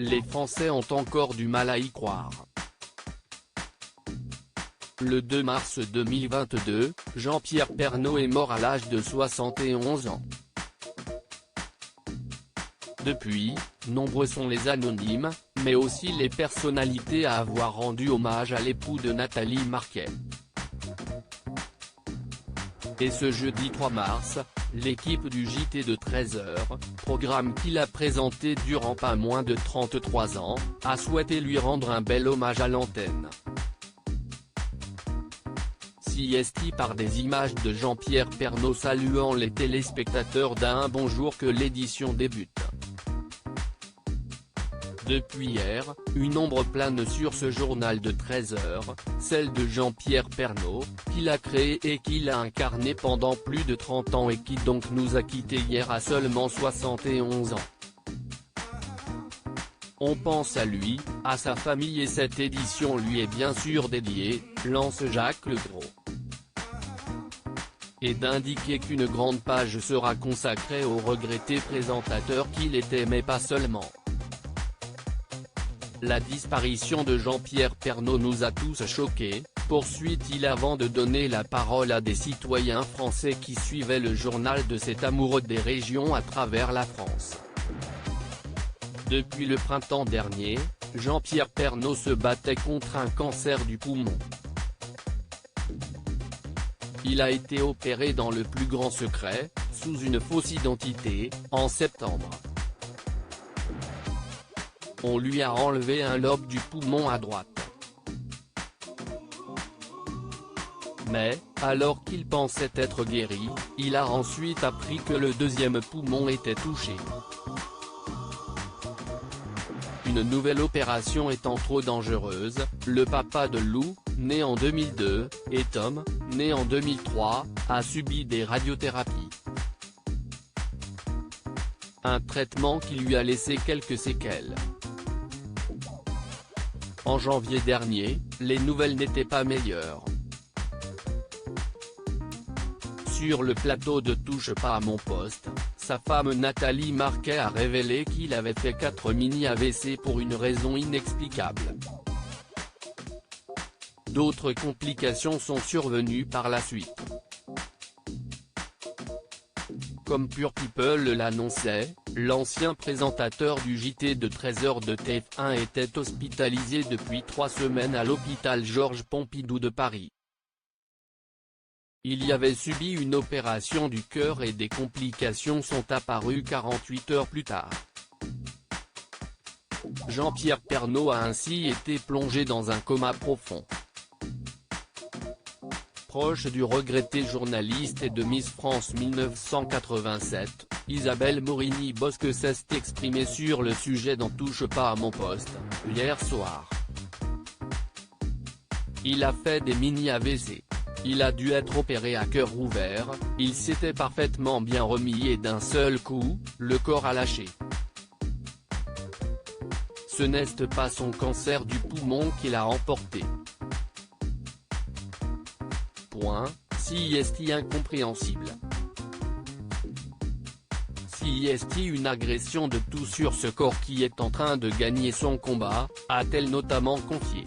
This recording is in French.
les Français ont encore du mal à y croire. Le 2 mars 2022, Jean-Pierre Pernaut est mort à l'âge de 71 ans. Depuis, nombreux sont les anonymes, mais aussi les personnalités à avoir rendu hommage à l'époux de Nathalie Marquet. Et ce jeudi 3 mars, l'équipe du JT de 13h, programme qu'il a présenté durant pas moins de 33 ans, a souhaité lui rendre un bel hommage à l'antenne. CST par des images de Jean-Pierre Pernaut saluant les téléspectateurs d'un bonjour que l'édition débute. Depuis hier, une ombre plane sur ce journal de 13h, celle de Jean-Pierre Pernaut, qu'il a créé et qu'il a incarné pendant plus de 30 ans et qui donc nous a quittés hier à seulement 71 ans. On pense à lui, à sa famille et cette édition lui est bien sûr dédiée, lance Jacques Legros. Et d'indiquer qu'une grande page sera consacrée au regretté présentateur qu'il était mais pas seulement. La disparition de Jean-Pierre Pernaut nous a tous choqués, poursuit-il avant de donner la parole à des citoyens français qui suivaient le journal de cet amoureux des régions à travers la France. Depuis le printemps dernier, Jean-Pierre Pernaut se battait contre un cancer du poumon. Il a été opéré dans le plus grand secret, sous une fausse identité, en septembre. On lui a enlevé un lobe du poumon à droite. Mais, alors qu'il pensait être guéri, il a ensuite appris que le deuxième poumon était touché. Une nouvelle opération étant trop dangereuse, le papa de Lou, né en 2002, et Tom, né en 2003, a subi des radiothérapies. Un traitement qui lui a laissé quelques séquelles. En janvier dernier, les nouvelles n'étaient pas meilleures. Sur le plateau de Touche pas à mon poste, sa femme Nathalie Marquet a révélé qu'il avait fait 4 mini-AVC pour une raison inexplicable. D'autres complications sont survenues par la suite. Comme Pure People l'annonçait, l'ancien présentateur du JT de 13h de TF1 était hospitalisé depuis 3 semaines à l'hôpital Georges Pompidou de Paris. Il y avait subi une opération du cœur et des complications sont apparues 48 heures plus tard. Jean-Pierre Pernaut a ainsi été plongé dans un coma profond. Proche du regretté journaliste et de Miss France 1987, Isabelle Morini-Bosque s'est exprimée sur le sujet dans Touche pas à mon poste, hier soir. Il a fait des mini-AVC. Il a dû être opéré à cœur ouvert, il s'était parfaitement bien remis et d'un seul coup, le corps a lâché. Ce n'est pas son cancer du poumon qui l'a emporté. CST incompréhensible. CST une agression de tout sur ce corps qui est en train de gagner son combat, a-t-elle notamment confié.